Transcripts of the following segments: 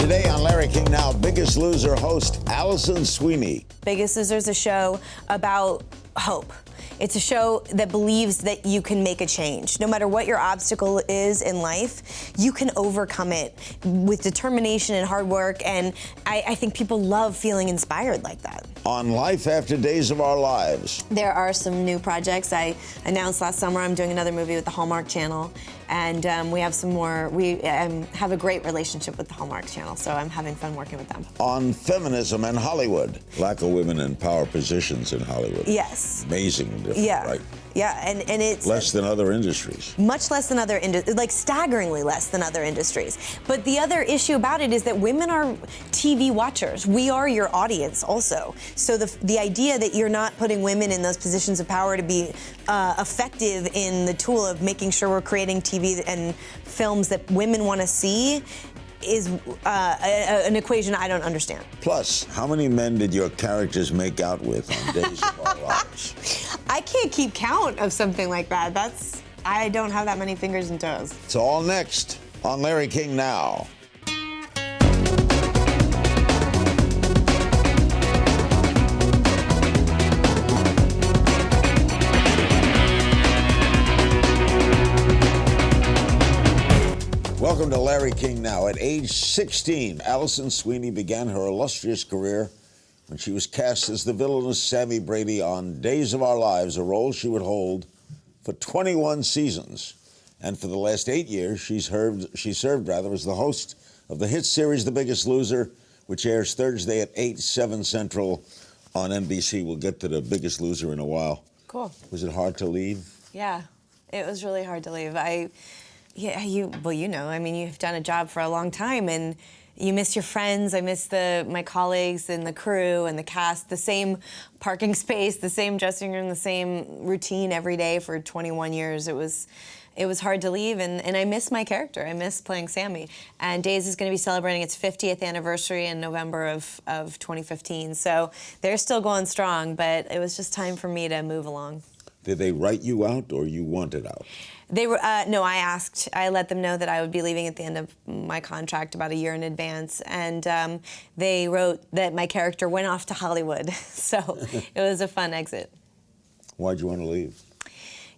Today on Larry King Now, Biggest Loser host Alison Sweeney. Biggest Loser is a show about hope. It's a show that believes that you can make a change. No matter what your obstacle is in life, you can overcome it with determination and hard work, and I think people love feeling inspired like that. On Life After Days of Our Lives. There are some new projects. I announced last summer I'm doing another movie with the Hallmark Channel, and we have some more. We have a great relationship with the Hallmark Channel, so I'm having fun working with them. On Feminism and Hollywood. Lack of women in power positions in Hollywood. Yes. Amazing different, yeah. right? Yeah, and it's less than other industries. Much less than other industries, like staggeringly less than other industries. But the other issue about it is that women are TV watchers. We are your audience also. So the idea that you're not putting women in those positions of power to be effective in the tool of making sure we're creating TV and films that women want to see is an equation I don't understand. Plus, how many men did your characters make out with on Days of Our Lives? I can't keep count of something like that. I don't have that many fingers and toes. It's all next on Larry King Now. Welcome to Larry King Now. At age 16, Alison Sweeney began her illustrious career when she was cast as the villainous Sami Brady on Days of Our Lives, a role she would hold for 21 seasons. And for the last 8 years, she served as the host of the hit series The Biggest Loser, which airs Thursday at 8, 7 Central on NBC. We'll get to The Biggest Loser in a while. Cool. Was it hard to leave? Yeah, it was really hard to leave. You've done a job for a long time, and you miss your friends. I miss my colleagues and the crew and the cast, the same parking space, the same dressing room, the same routine every day for 21 years. It was hard to leave, and I miss my character. I miss playing Sami. And Days is going to be celebrating its 50th anniversary in November of 2015. So they're still going strong, but it was just time for me to move along. Did they write you out, or you wanted out? They were no. I let them know that I would be leaving at the end of my contract about a year in advance, and they wrote that my character went off to Hollywood. So it was a fun exit. Why'd you want to leave?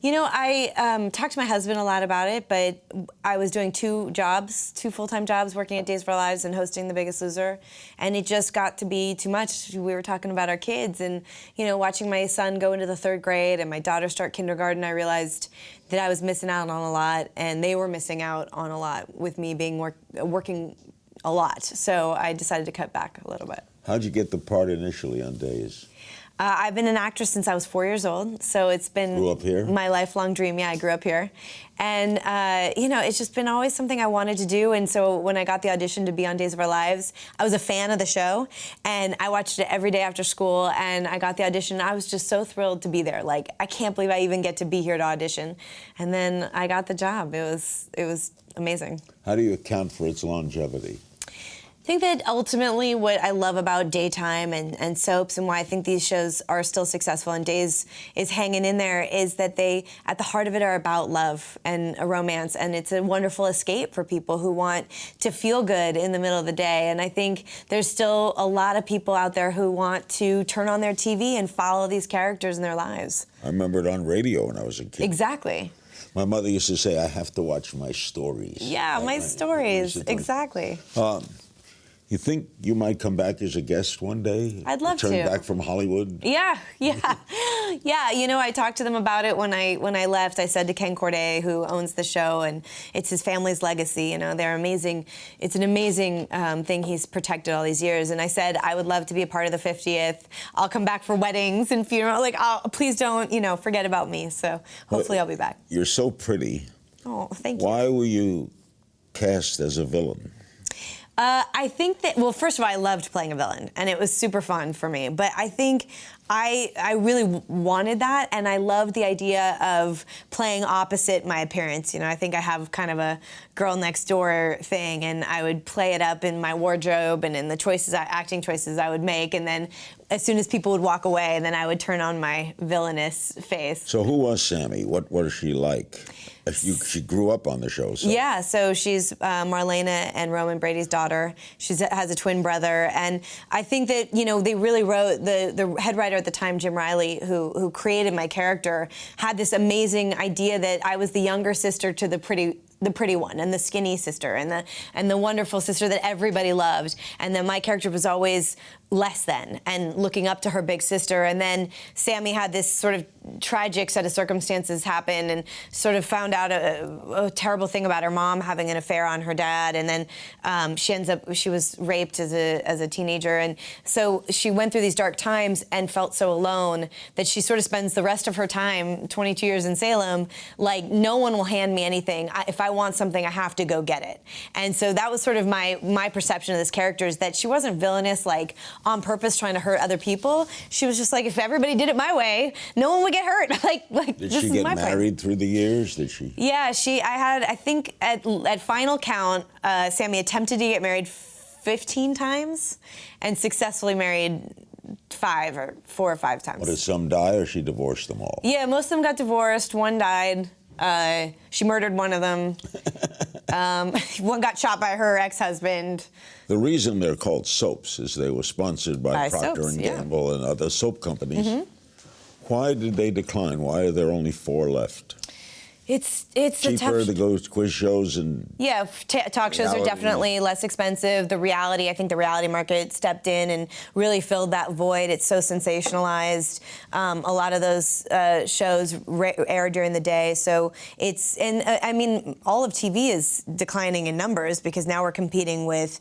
You know, I talked to my husband a lot about it, but I was doing two full-time jobs, working at Days of Our Lives and hosting The Biggest Loser, and it just got to be too much. We were talking about our kids, and watching my son go into the 3rd grade and my daughter start kindergarten, I realized that I was missing out on a lot, and they were missing out on a lot with me working a lot. So I decided to cut back a little bit. How'd you get the part initially on Days? I've been an actress since I was 4 years old, so it's been Grew up here? My lifelong dream. Yeah, I grew up here. And, it's just been always something I wanted to do, and so when I got the audition to be on Days of Our Lives, I was a fan of the show, and I watched it every day after school, and I got the audition, and I was just so thrilled to be there. Like, I can't believe I even get to be here to audition. And then I got the job. It was amazing. How do you account for its longevity? I think that ultimately what I love about daytime and soaps, and why I think these shows are still successful and Days is hanging in there, is that they, at the heart of it, are about love and a romance, and it's a wonderful escape for people who want to feel good in the middle of the day. And I think there's still a lot of people out there who want to turn on their TV and follow these characters in their lives. I remember it on radio when I was a kid. Exactly. My mother used to say, I have to watch my stories. Yeah, my stories, exactly. You think you might come back as a guest one day? I'd love to. Return back from Hollywood? Yeah. I talked to them about it when I left. I said to Ken Corday, who owns the show, and it's his family's legacy. They're amazing. It's an amazing thing he's protected all these years. And I said I would love to be a part of the 50th. I'll come back for weddings and funerals. Like, please don't, forget about me. So hopefully I'll be back. You're so pretty. Oh, thank you. Why were you cast as a villain? I think that, well, first of all, I loved playing a villain, and it was super fun for me. But I think I really wanted that, and I loved the idea of playing opposite my appearance. I think I have kind of a girl next door thing, and I would play it up in my wardrobe and in the acting choices I would make, and then as soon as people would walk away, then I would turn on my villainous face. So who was Sami? What is she like? She grew up on the show. So. Yeah, so she's Marlena and Roman Brady's daughter. She has a twin brother, and I think that they really wrote the head writer at the time, Jim Riley, who created my character, had this amazing idea that I was the younger sister to the pretty one, and the skinny sister, and the wonderful sister that everybody loved, and then my character was always less than and looking up to her big sister. And then Sami had this sort of tragic set of circumstances happen, and sort of found out a terrible thing about her mom having an affair on her dad, and then she was raped as a teenager, and so she went through these dark times and felt so alone that she sort of spends the rest of her time, 22 years in Salem, like, no one will hand me anything. If I want something, I have to go get it. And so that was sort of my perception of this character, is that she wasn't villainous, like on purpose trying to hurt other people. She was just like, if everybody did it my way, no one would get hurt. like Did this she is get my married place. through the years? Did she? Yeah, I think at final count, Sami attempted to get married 15 times and successfully married 4 or 5 times. What, did some die, or she divorced them all? Yeah, most of them got divorced. One died. She murdered one of them. One got shot by her ex-husband. The reason they're called soaps is they were sponsored by Procter soaps, & yeah. Gamble and other soap companies. Mm-hmm. Why did they decline? Why are there only 4 left? It's Cheaper to go to quiz shows and... Yeah, talk shows are definitely less expensive. I think the reality market stepped in and really filled that void. It's so sensationalized. A lot of those shows air during the day. So I mean, all of TV is declining in numbers, because now we're competing with,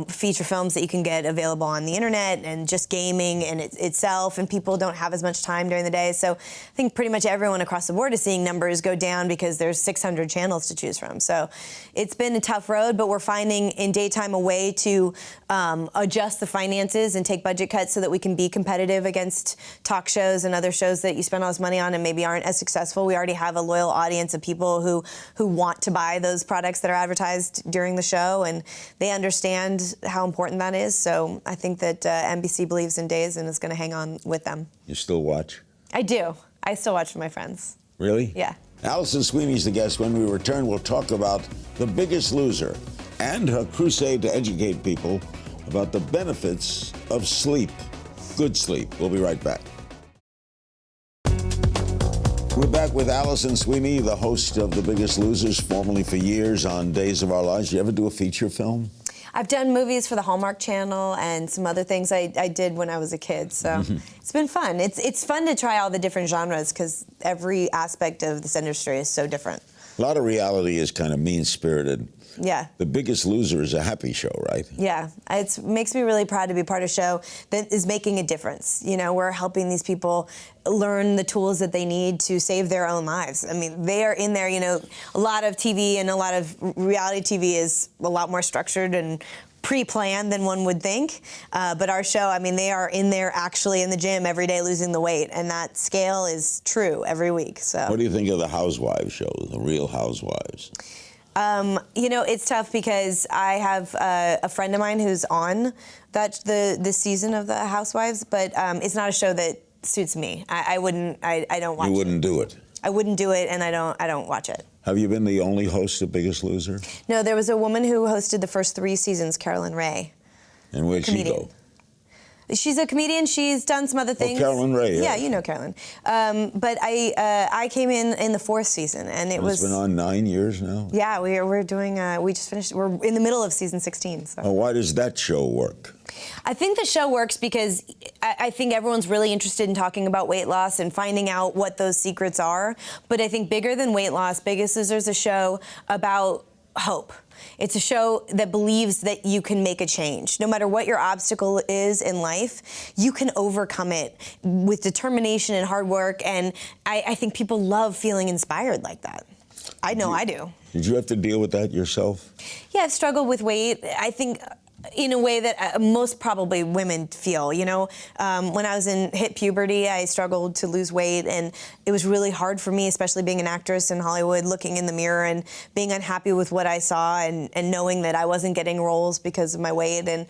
feature films that you can get available on the internet, and just gaming in itself, and people don't have as much time during the day. So I think pretty much everyone across the board is seeing numbers go down, because there's 600 channels to choose from. So it's been a tough road, but we're finding in daytime a way to adjust the finances and take budget cuts so that we can be competitive against talk shows and other shows that you spend all this money on and maybe aren't as successful. We already have a loyal audience of people who want to buy those products that are advertised during the show, and they understand how important that is. So I think that NBC believes in Days and is going to hang on with them. You still watch? I do. I still watch with my friends. Really? Yeah. Alison Sweeney's the guest. When we return, we'll talk about The Biggest Loser and her crusade to educate people about the benefits of sleep, good sleep. We'll be right back. We're back with Alison Sweeney, the host of The Biggest Losers, formerly for years on Days of Our Lives. Did you ever do a feature film? I've done movies for the Hallmark Channel and some other things I did when I was a kid, so it's been fun. It's fun to try all the different genres, because every aspect of this industry is so different. A lot of reality is kind of mean-spirited. Yeah. The Biggest Loser is a happy show, right? Yeah. It makes me really proud to be part of a show that is making a difference. We're helping these people learn the tools that they need to save their own lives. I mean, they are in there, a lot of TV and a lot of reality TV is a lot more structured and pre-planned than one would think. But our show, I mean, they are in there actually in the gym every day losing the weight, and that scale is true every week. So. What do you think of the Housewives show, The Real Housewives? It's tough, because I have a friend of mine who's on the season of the Housewives, but it's not a show that suits me. I don't watch it. You wouldn't do it? I wouldn't do it, and I don't watch it. Have you been the only host of Biggest Loser? No, there was a woman who hosted the first 3 seasons, Carolyn Ray. And where'd she go? She's a comedian. She's done some other things. Oh, Carolyn Ray. Yeah, you know Carolyn. But I came in the 4th season, and it's been on 9 years now? Yeah, we're doing. We just finished. We're in the middle of season 16. So. Oh, why does that show work? I think the show works because I think everyone's really interested in talking about weight loss and finding out what those secrets are. But I think bigger than weight loss, Biggest Loser is a show about hope. It's a show that believes that you can make a change. No matter what your obstacle is in life, you can overcome it with determination and hard work. And I think people love feeling inspired like that. I know I do. Did you have to deal with that yourself? Yeah, I've struggled with weight. I think in a way that most probably women feel. You know, when I was hit puberty, I struggled to lose weight, and it was really hard for me, especially being an actress in Hollywood, looking in the mirror and being unhappy with what I saw, and knowing that I wasn't getting roles because of my weight. And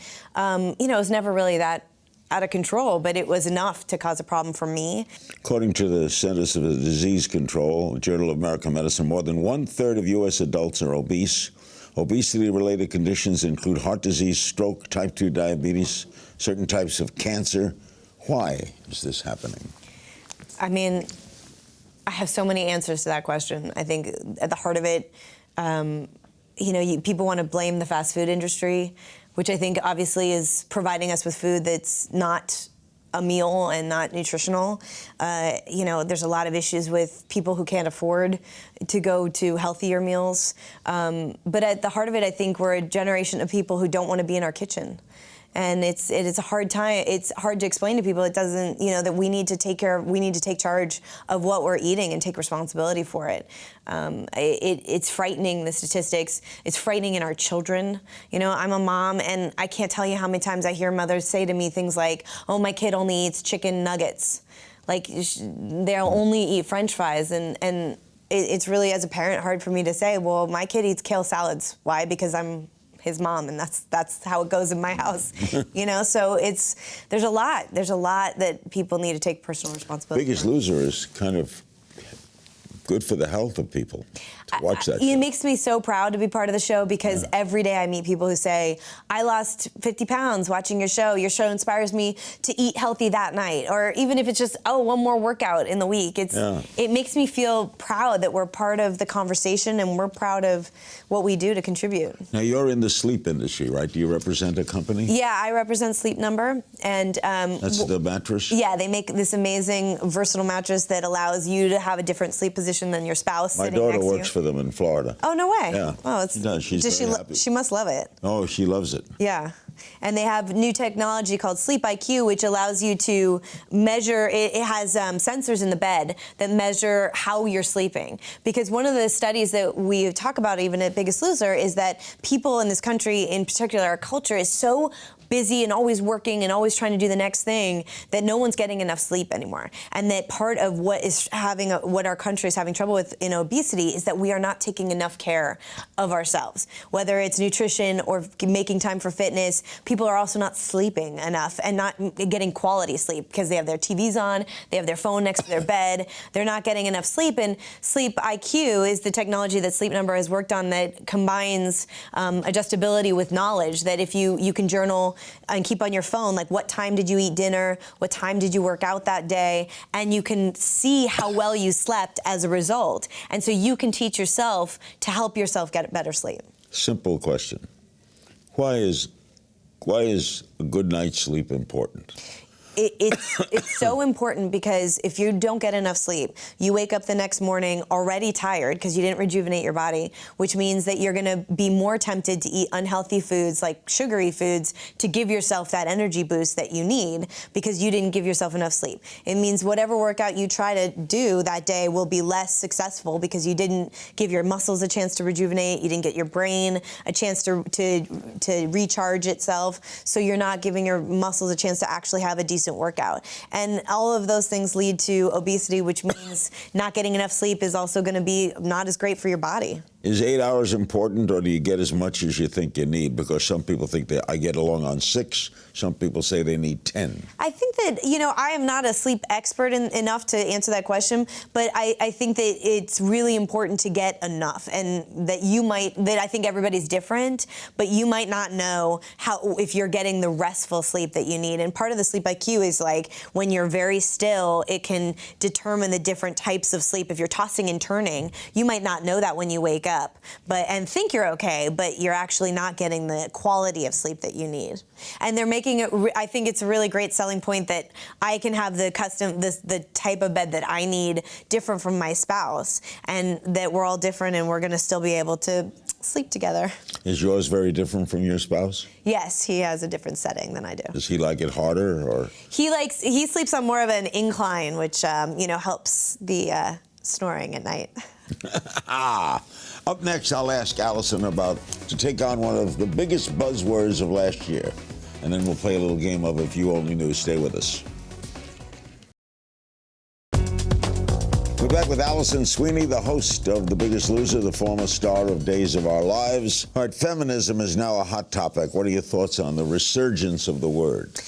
you know, it was never really that out of control, but it was enough to cause a problem for me. According to the Centers for Disease Control, Journal of American Medicine, more than 1/3 of U.S. adults are obese. Obesity-related conditions include heart disease, stroke, type 2 diabetes, certain types of cancer. Why is this happening? I mean, I have so many answers to that question. I think at the heart of it, you know, people want to blame the fast food industry, which I think obviously is providing us with food that's not a meal and not nutritional. You know, there's a lot of issues with people who can't afford to go to healthier meals. But at the heart of it, I think we're a generation of people who don't want to be in our kitchen. And it is a hard time. It's hard to explain to people. It doesn't, you know, that we need to take charge of what we're eating and take responsibility for it. It's frightening, the statistics. It's frightening in our children. You know, I'm a mom, and I can't tell you how many times I hear mothers say to me things like, "Oh, my kid only eats chicken nuggets." Like, they'll only eat French fries, and it's really, as a parent, hard for me to say, well, my kid eats kale salads. Why? Because I'm his mom, and that's how it goes in my house. You know, so there's a lot that people need to take personal responsibility Biggest for. Loser is kind of good for the health of people to watch that show. It makes me so proud to be part of the show, because every day I meet people who say, I lost 50 pounds watching your show. Your show inspires me to eat healthy that night. Or even if it's just, one more workout in the week. It makes me feel proud that we're part of the conversation, and we're proud of what we do to contribute. Now, you're in the sleep industry, right? Do you represent a company? Yeah, I represent Sleep Number. And that's the mattress? Yeah, they make this amazing versatile mattress that allows you to have a different sleep position than your spouse My sitting next to daughter you. works for them in Florida. Oh, no way. Yeah. Oh, she does. She's very happy. She must love it. Oh, she loves it. Yeah. And they have new technology called Sleep IQ, which allows you to measure, it has sensors in the bed that measure how you're sleeping. Because one of the studies that we talk about even at Biggest Loser is that people in this country, in particular our culture, is so busy and always working and always trying to do the next thing that no one's getting enough sleep anymore. And that part of what our country is having trouble with in obesity is that we are not taking enough care of ourselves. Whether it's nutrition or making time for fitness, people are also not sleeping enough and not getting quality sleep because they have their TVs on, they have their phone next to their bed, they're not getting enough sleep. And Sleep IQ is the technology that Sleep Number has worked on that combines adjustability with knowledge, that if you can journal and keep on your phone, like, what time did you eat dinner, what time did you work out that day, and you can see how well you slept as a result. And so you can teach yourself to help yourself get better sleep. Simple question. Why is a good night's sleep important? It's so important, because if you don't get enough sleep, you wake up the next morning already tired because you didn't rejuvenate your body, which means that you're going to be more tempted to eat unhealthy foods like sugary foods to give yourself that energy boost that you need because you didn't give yourself enough sleep. It means whatever workout you try to do that day will be less successful because you didn't give your muscles a chance to rejuvenate, you didn't get your brain a chance to recharge itself, so you're not giving your muscles a chance to actually have a decent workout. And all of those things lead to obesity, which means not getting enough sleep is also going to be not as great for your body. Is 8 hours important, or do you get as much as you think you need? Because some people think that I get along on 6. Some people say they need 10. I think that, you know, I am not a sleep expert enough to answer that question, but I think that it's really important to get enough, and that I think everybody's different, but you might not know if you're getting the restful sleep that you need. And part of the Sleep IQ is, like, when you're very still, it can determine the different types of sleep. If you're tossing and turning, you might not know that when you wake up, and think you're okay, but you're actually not getting the quality of sleep that you need. And they're making it, I think it's a really great selling point that I can have the type of bed that I need different from my spouse, and that we're all different and we're going to still be able to sleep together. Is yours very different from your spouse? Yes, he has a different setting than I do. Does he like it harder, or? He sleeps on more of an incline, which helps the snoring at night. Up next, I'll ask Alison to take on one of the biggest buzzwords of last year. And then we'll play a little game of If You Only Knew. Stay with us. We're back with Alison Sweeney, the host of The Biggest Loser, the former star of Days of Our Lives. All right, feminism is now a hot topic. What are your thoughts on the resurgence of the word?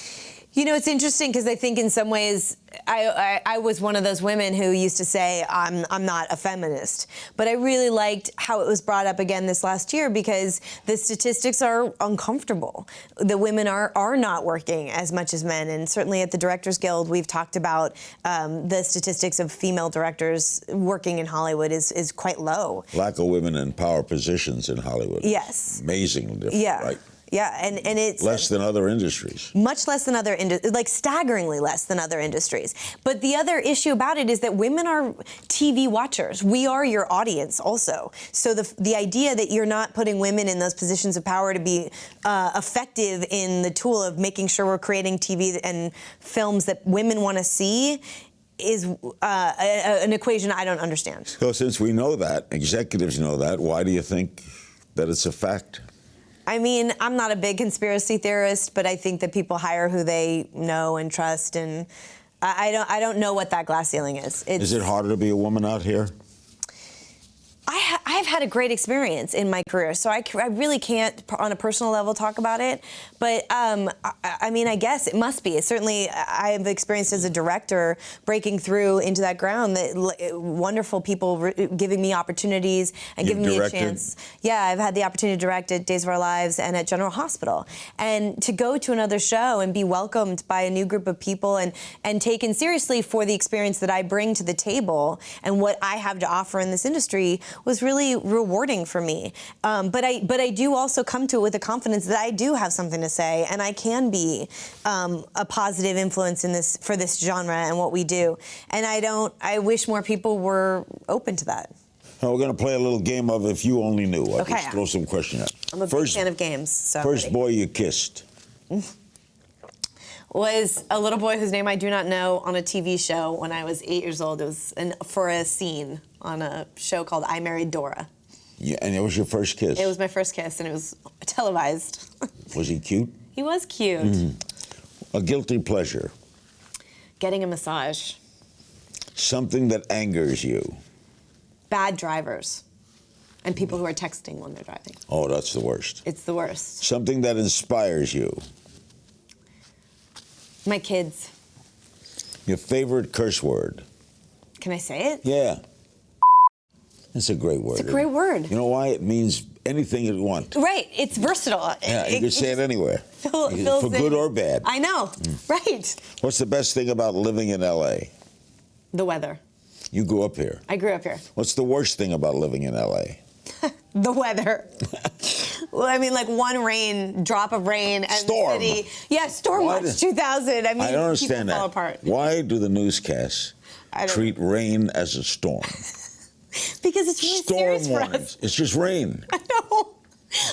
You know, it's interesting because I think in some ways I was one of those women who used to say I'm not a feminist, but I really liked how it was brought up again this last year because the statistics are uncomfortable. The women are not working as much as men, and certainly at the Directors Guild we've talked about the statistics of female directors working in Hollywood is quite low. Lack of women in power positions in Hollywood. Yes. Amazingly different, yeah. right? Yeah, and it's less than other industries. Much less than other industries, like staggeringly less than other industries. But the other issue about it is that women are TV watchers. We are your audience also. So the idea that you're not putting women in those positions of power to be effective in the tool of making sure we're creating TV and films that women want to see is an equation I don't understand. So since we know that, executives know that, why do you think that it's a fact? I mean, I'm not a big conspiracy theorist, but I think that people hire who they know and trust, and I don't know what that glass ceiling is. Is it harder to be a woman out here? I've had a great experience in my career, so I really can't, on a personal level, talk about it. But I mean, I guess it must be. Certainly, I've experienced as a director breaking through into that ground, that wonderful people giving me opportunities and giving me a chance. Yeah, I've had the opportunity to direct at Days of Our Lives and at General Hospital, and to go to another show and be welcomed by a new group of people and taken seriously for the experience that I bring to the table and what I have to offer in this industry was really rewarding for me. But I do also come to it with the confidence that I do have something to say, and I can be a positive influence in for this genre and what we do. And I wish more people were open to that. Now we're going to play a little game of If You Only Knew. I'll Okay. just throw some questions out. I'm a big fan of games. So first boy you kissed? Was a little boy whose name I do not know on a TV show when I was 8 years old. It was for a scene on a show called I Married Dora. Yeah, and it was your first kiss? It was my first kiss, and it was televised. Was he cute? He was cute. A guilty pleasure? Getting a massage. Something that angers you? Bad drivers. And people who are texting when they're driving. Oh, that's the worst. It's the worst. Something that inspires you? My kids. Your favorite curse word? Can I say it? Yeah. It's a great word. It's a great word. You know why? It means anything you want. Right. It's versatile. Yeah, you can say it anywhere. For fills good in. or bad. I know. Right. What's the best thing about living in L.A.? The weather. You grew up here. I grew up here. What's the worst thing about living in L.A.? The weather. Well, I mean, like one drop of rain and Storm. the city. Yeah, Storm Watch 2000. I mean, I don't understand people fall that. apart. Why do the newscasts treat rain as a storm? Because it's really Storm serious for warnings. us. It's just rain. I know.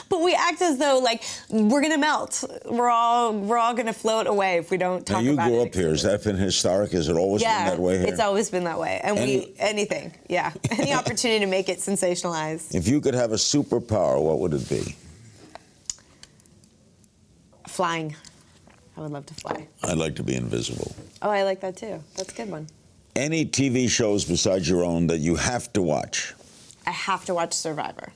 But we act as though like we're gonna melt. We're all gonna float away if we don't talk about it. Now you grew up here. Has that been historic? Has it always been that way here? It's always been that way. And anything, yeah. Any opportunity to make it sensationalized. If you could have a superpower, what would it be? Flying. I would love to fly. I'd like to be invisible. Oh, I like that too. That's a good one. Any TV shows besides your own that you have to watch? I have to watch Survivor.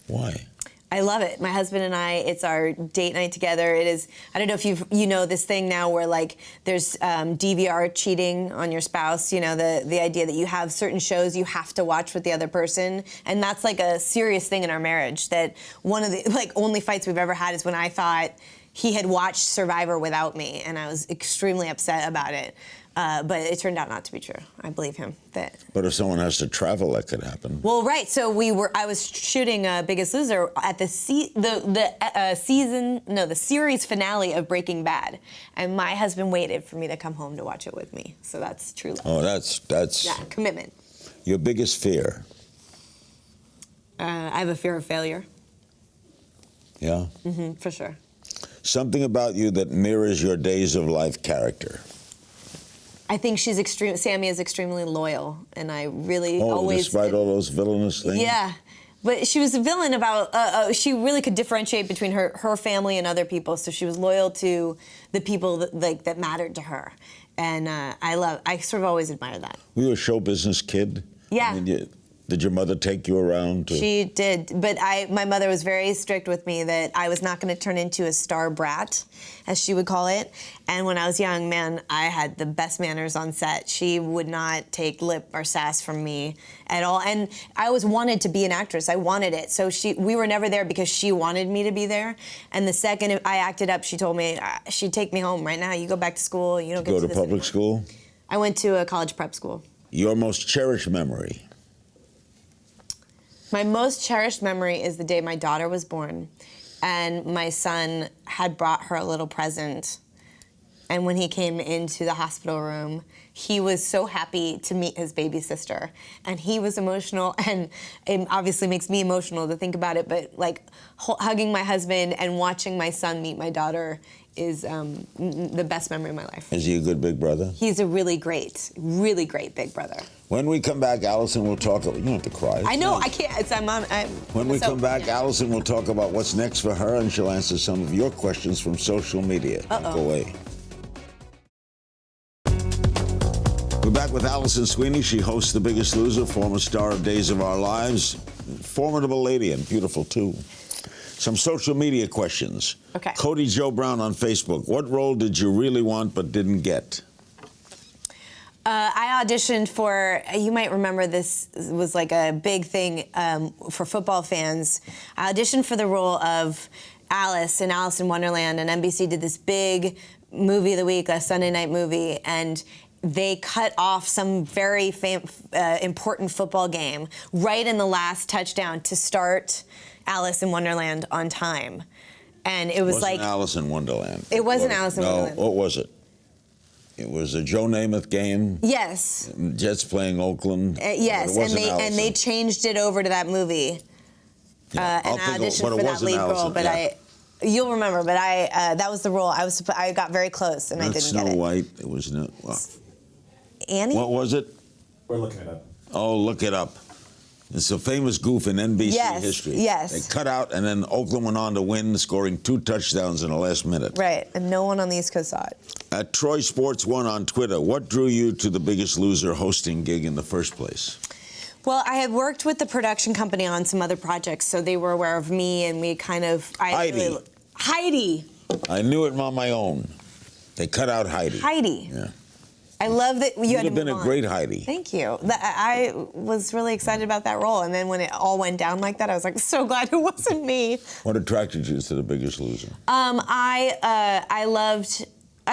Why? I love it. My husband and I, it's our date night together. It is, I don't know if you know this thing now where like there's DVR cheating on your spouse, you know, the idea that you have certain shows you have to watch with the other person. And that's like a serious thing in our marriage, that one of the like only fights we've ever had is when I thought he had watched Survivor without me, and I was extremely upset about it. But it turned out not to be true. I believe him. But if someone has to travel, that could happen. Well, right. So I was shooting Biggest Loser at the series finale of Breaking Bad, and my husband waited for me to come home to watch it with me. So that's true love. Oh, that's yeah, commitment. Your biggest fear? I have a fear of failure. Yeah. For sure. Something about you that mirrors your Days of Life character? I think Sami is extremely loyal, and I really always... despite all those villainous things? Yeah. But she was a villain about, she really could differentiate between her family and other people, so she was loyal to the people that mattered to her. And I sort of always admire that. Were you a show business kid? Yeah. I mean, did your mother take you around? She did, but my mother was very strict with me that I was not going to turn into a star brat, as she would call it. And when I was young, man, I had the best manners on set. She would not take lip or sass from me at all. And I always wanted to be an actress. I wanted it. So we were never there because she wanted me to be there. And the second I acted up, she told me she'd take me home right now. You go back to school. You don't get to go to public school? I went to a college prep school. Your most cherished memory? My most cherished memory is the day my daughter was born, and my son had brought her a little present. And when he came into the hospital room, he was so happy to meet his baby sister. And he was emotional, and it obviously makes me emotional to think about it, but like hugging my husband and watching my son meet my daughter is the best memory of my life. Is he a good big brother? He's a really great big brother. When we come back, Alison will talk. You don't have to cry. I know, I can't. When we come back, yeah. Alison will talk about what's next for her, and she'll answer some of your questions from social media. Don't go away. We're back with Alison Sweeney. She hosts The Biggest Loser, former star of Days of Our Lives. Formidable lady and beautiful, too. Some social media questions. Okay. Cody Joe Brown on Facebook. What role did you really want but didn't get? I auditioned for, you might remember this was like a big thing for football fans. I auditioned for the role of Alice in Alice in Wonderland, and NBC did this big movie of the week, a Sunday night movie, and they cut off some very important football game right in the last touchdown to start Alice in Wonderland on time. And it was like... It wasn't Alice in Wonderland. It wasn't Alice in Wonderland. No, what was it? It was a Joe Namath game. Yes. Jets playing Oakland. Yes, and they changed it over to that movie. Yeah, and I auditioned for that lead role, but you'll remember. But that was the role. I got very close, and I didn't Snow get it. White. It was no. Annie. What was it? We're looking it up. Oh, look it up. It's a famous goof in NBC history. Yes. They cut out, and then Oakland went on to win, scoring 2 touchdowns in the last minute. Right, and no one on the East Coast saw it. At Troy Sports 1 on Twitter, what drew you to The Biggest Loser hosting gig in the first place? Well, I had worked with the production company on some other projects, so they were aware of me, and we kind of... Heidi. Heidi. I knew it on my own. They cut out Heidi. Heidi. Yeah. I love that you had to You'd have been a great Heidi. Thank you. I was really excited about that role, and then when it all went down like that, I was like, so glad it wasn't me. What attracted you to The Biggest Loser? I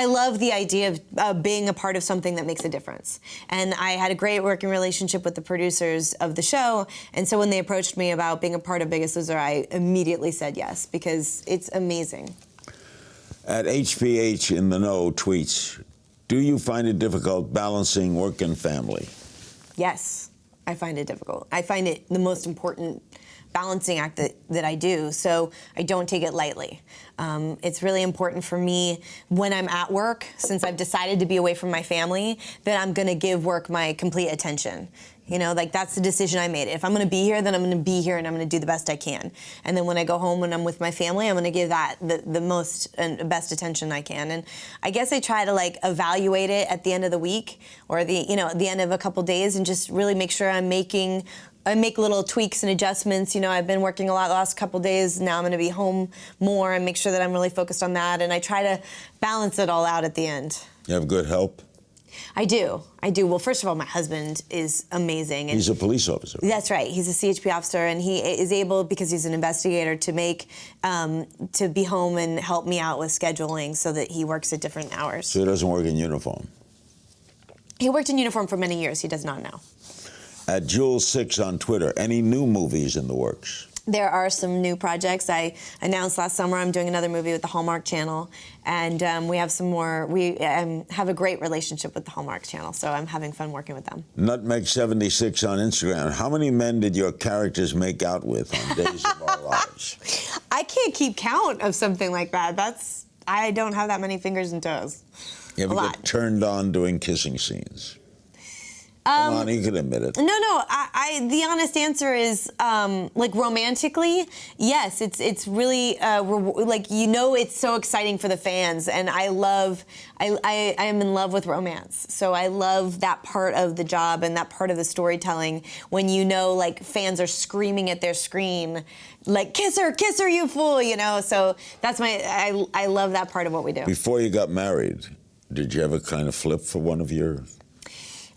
love the idea of being a part of something that makes a difference. And I had a great working relationship with the producers of the show, and so when they approached me about being a part of Biggest Loser, I immediately said yes, because it's amazing. At HPH in the Know tweets, do you find it difficult balancing work and family? Yes, I find it difficult. I find it the most important balancing act that I do, so I don't take it lightly. It's really important for me when I'm at work, since I've decided to be away from my family, that I'm gonna give work my complete attention. You know, like that's the decision I made. If I'm gonna be here, then I'm gonna be here and I'm gonna do the best I can. And then when I go home, when I'm with my family, I'm gonna give that the most and best attention I can. And I guess I try to like evaluate it at the end of the week or at the end of a couple days and just really make sure I make little tweaks and adjustments. You know, I've been working a lot the last couple days. Now I'm going to be home more and make sure that I'm really focused on that. And I try to balance it all out at the end. You have good help? I do. Well, first of all, my husband is amazing. And he's a police officer. That's right. He's a CHP officer, and he is able, because he's an investigator, to be home and help me out with scheduling so that he works at different hours. So he doesn't work in uniform? He worked in uniform for many years. He does not now. At Jules6 on Twitter, any new movies in the works? There are some new projects. I announced last summer I'm doing another movie with the Hallmark Channel, and we have some more. We have a great relationship with the Hallmark Channel, so I'm having fun working with them. Nutmeg76 on Instagram. How many men did your characters make out with on Days of Our Lives? I can't keep count of something like that. I don't have that many fingers and toes. You ever a lot. get turned on doing kissing scenes? Come on, you can admit it. No. The honest answer is, like, romantically, yes. It's really like, you know, it's so exciting for the fans, and I am in love with romance. So I love that part of the job and that part of the storytelling when, you know, like, fans are screaming at their screen, like, kiss her, you fool, you know. So that's I love that part of what we do. Before you got married, did you ever kind of flip for one of your?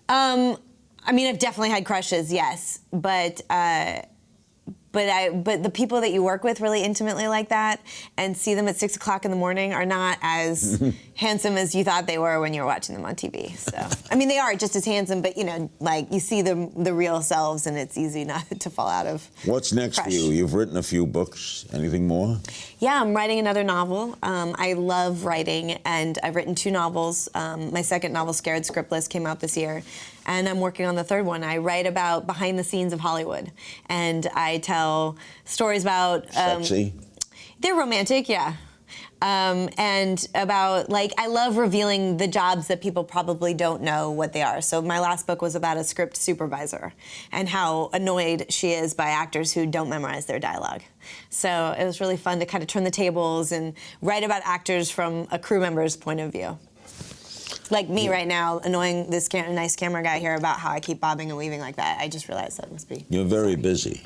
I mean, I've definitely had crushes, yes, but the people that you work with really intimately like that and see them at 6 o'clock in the morning are not as handsome as you thought they were when you were watching them on TV. So, I mean, they are just as handsome, but, you know, like, you see the real selves, and it's easy not to fall out of. What's next for you? You've written a few books. Anything more? Yeah, I'm writing another novel. I love writing, and I've written 2 novels. My second novel, Scared Scriptless, came out this year, and I'm working on the third one. I write about behind the scenes of Hollywood, and I tell stories about... Sexy? They're romantic, yeah. And about, like, I love revealing the jobs that people probably don't know what they are. So my last book was about a script supervisor and how annoyed she is by actors who don't memorize their dialogue. So it was really fun to kind of turn the tables and write about actors from a crew member's point of view. Like me right now, annoying this nice camera guy here about how I keep bobbing and weaving like that. I just realized that must be... You're very busy.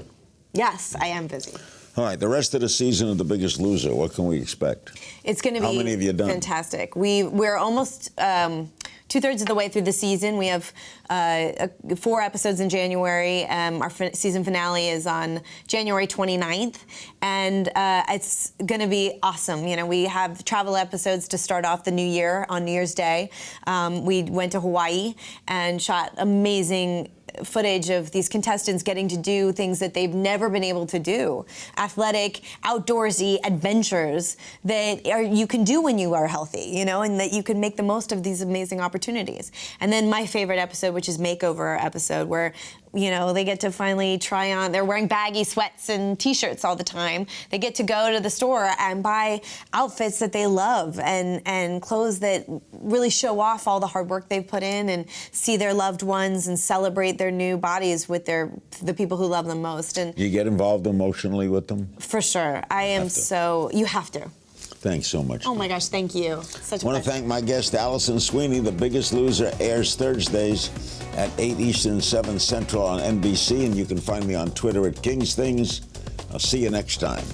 Yes, I am busy. All right, the rest of the season of The Biggest Loser, what can we expect? It's going to be How many have you done? Fantastic. We're almost 2/3 of the way through the season. We have 4 episodes in January. Our season finale is on January 29th, and it's going to be awesome. You know, we have travel episodes to start off the new year on New Year's Day. We went to Hawaii and shot amazing footage of these contestants getting to do things that they've never been able to do. Athletic, outdoorsy adventures that you can do when you are healthy, you know, and that you can make the most of these amazing opportunities. And then my favorite episode, which is Makeover episode, where, you know, they get to finally try on, they're wearing baggy sweats and t-shirts all the time. They get to go to the store and buy outfits that they love and clothes that really show off all the hard work they've put in, and see their loved ones and celebrate their new bodies with the people who love them most. And you get involved emotionally with them? For sure. I am so, you have to. Thanks so much. Oh my gosh, thank you. Such a I want to pleasure. thank my guest, Alison Sweeney. The Biggest Loser airs Thursdays at 8 Eastern, 7 Central on NBC, and you can find me on Twitter at King's Things. I'll see you next time.